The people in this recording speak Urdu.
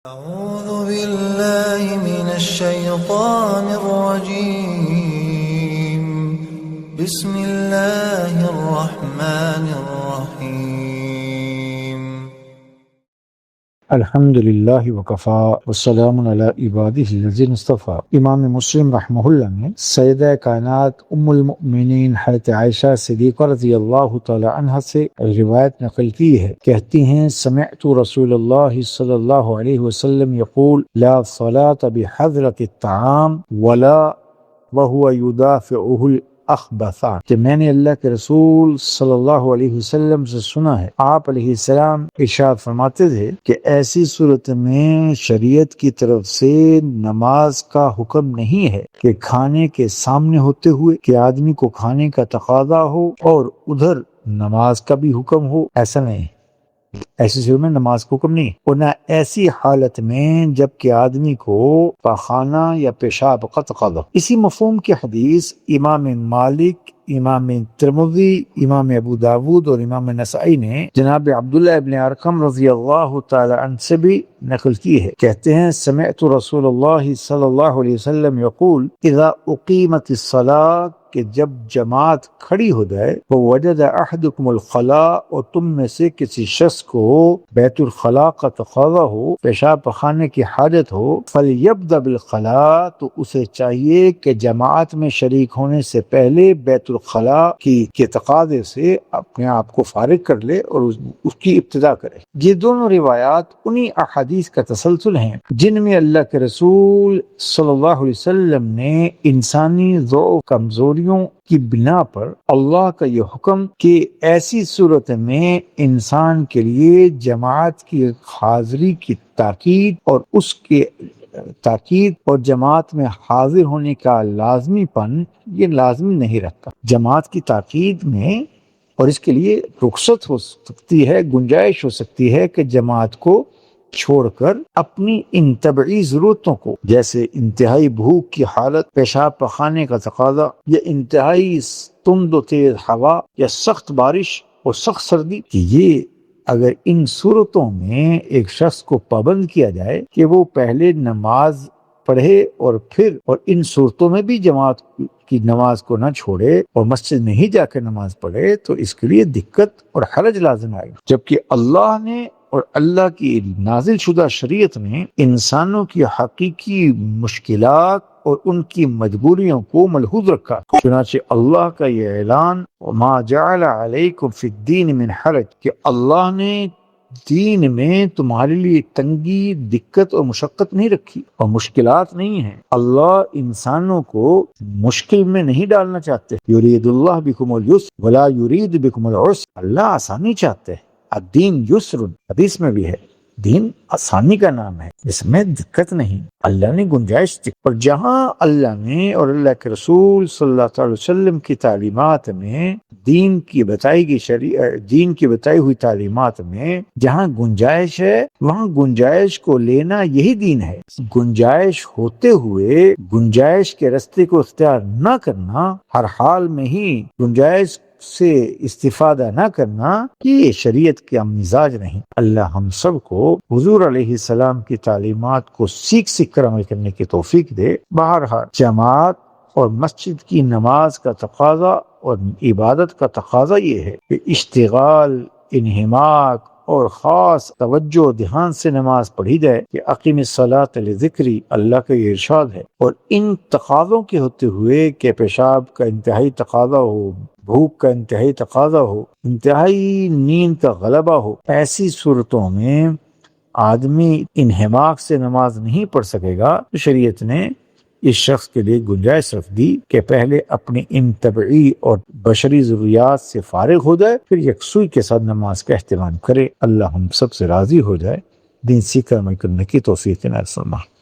أعوذ بالله من الشيطان الرجيم بسم الله الرحمن الرحيم الحمد للہ وکفا والسلام علی عبادہ الذین اصطفیٰ۔ امام مسلم رحمہ اللہ نے سیدہ کائنات ام المؤمنین حضرت عائشہ صدیقہ رضی اللہ تعالی عنہ سے روایت نقل کی ہے، کہتی ہیں سمعت رسول اللہ صلی اللہ علیہ وسلم یقول لا صلاة بحضرة الطعام ولا وهو يدافعه اخبثان، کہ میں نے اللہ کے رسول صلی اللہ علیہ وسلم سے سنا ہے، آپ علیہ السلام ارشاد فرماتے تھے کہ ایسی صورت میں شریعت کی طرف سے نماز کا حکم نہیں ہے کہ کھانے کے سامنے ہوتے ہوئے کہ آدمی کو کھانے کا تقاضا ہو اور ادھر نماز کا بھی حکم ہو، ایسا نہیں، ایسی صورت میں نماز کو حکم نہیں، اور نہ ایسی حالت میں جب کہ آدمی کو پاخانہ یا پیشاب کا تقاضا۔ اسی مفہوم کی حدیث امام مالک، امام ترمذی، امام ابو داود اور امام نسائی نے جناب عبداللہ ابن ارقم رضی اللہ تعالی عنہ سے بھی نقل کی ہے، کہتے ہیں سمعت رسول اللہ صلی اللہ علیہ وسلم یقول اذا اقیمت الصلاۃ، کہ جب جماعت کھڑی ہو جائے، وَوَجَدَ أَحَدُكُمُ الْخَلَاءَ، اور تم میں سے کسی شخص کو بیت الخلاء کا تقاضا ہو، پیشاب پخانے کی حاجت ہو، فَلْيَبْدَأْ بِالْخَلَاء، تو اسے چاہیے کہ جماعت میں شریک ہونے سے پہلے بیت الخلاء کے تقاضے سے اپنے آپ کو فارغ کر لے اور اس کی ابتدا کرے۔ یہ دونوں روایات انہی احادیث کا تسلسل ہیں جن میں اللہ کے رسول صلی اللہ علیہ وسلم نے انسانی ضعف، کمزوریوں کی بنا پر اللہ کا یہ حکم کہ ایسی صورت میں انسان کے لیے جماعت کی حاضری کی تاکید اور جماعت میں حاضر ہونے کا لازمی پن یہ لازمی نہیں رکھتا۔ جماعت کی تاکید میں اور اس کے لیے رخصت ہو سکتی ہے، گنجائش ہو سکتی ہے کہ جماعت کو چھوڑ کر اپنی ان طبعی ضرورتوں کو، جیسے انتہائی بھوک کی حالت، پیشاب پخانے کا تقاضا، یا انتہائی تند و تیز ہوا، یا سخت بارش اور سخت سردی، کہ یہ اگر ان صورتوں میں ایک شخص کو پابند کیا جائے کہ وہ پہلے نماز پڑھے اور ان صورتوں میں بھی جماعت کی نماز کو نہ چھوڑے اور مسجد میں ہی جا کے نماز پڑھے، تو اس کے لیے دقت اور حرج لازم آئے گا۔ جبکہ اللہ نے اور اللہ کی نازل شدہ شریعت نے انسانوں کی حقیقی مشکلات اور ان کی مجبوریوں کو ملحوظ رکھا، چنانچہ اللہ کا یہ اعلان وَمَا جَعَلَ عَلَيْكُمْ فِي الدِّينِ مِنْ حَرَجٍ، کہ اللہ نے دین میں تمہارے لیے تنگی، دقت اور مشقت نہیں رکھی اور مشکلات نہیں ہیں۔ اللہ انسانوں کو مشکل میں نہیں ڈالنا چاہتے۔ یرید اللہ بکم اليسر ولا یرید بکم العسر، اللہ آسانی چاہتے ہیں۔ الدین یسر، حدیث میں بھی ہے، دین آسانی کا نام ہے، اس میں دقت نہیں، اللہ نے گنجائش دی۔ اور جہاں اللہ نے اور اللہ کے رسول صلی اللہ علیہ وسلم کی تعلیمات میں دین کی بتائی ہوئی تعلیمات میں جہاں گنجائش ہے، وہاں گنجائش کو لینا یہی دین ہے۔ گنجائش ہوتے ہوئے گنجائش کے راستے کو اختیار نہ کرنا، ہر حال میں ہی گنجائش سے استفادہ نہ کرنا، یہ شریعت کا مزاج نہیں۔ اللہ ہم سب کو حضور علیہ السلام کی تعلیمات کو سیکھ کر عمل کرنے کی توفیق دے۔ بہرحال جماعت اور مسجد کی نماز کا تقاضا اور عبادت کا تقاضا یہ ہے کہ اشتغال، انہماک اور خاص توجہ و دھیان سے نماز پڑھی جائے، کہ اقیم الصلاۃ لذکری، اللہ کا یہ ارشاد ہے۔ اور ان تقاضوں کے ہوتے ہوئے کہ پیشاب کا انتہائی تقاضا ہو، بھوک کا انتہائی تقاضا ہو، انتہائی نیند کا غلبہ ہو، ایسی صورتوں میں آدمی انہماک سے نماز نہیں پڑھ سکے گا، تو شریعت نے اس شخص کے لیے گنجائش رکھ دی کہ پہلے اپنی ان طبعی اور بشری ضروریات سے فارغ ہو جائے، پھر یکسوئی کے ساتھ نماز کا اہتمام کرے۔ اللہ ہم سب سے راضی ہو جائے، دین سیکھ کر عمل کرنے کی توفیق عنایت فرمائے۔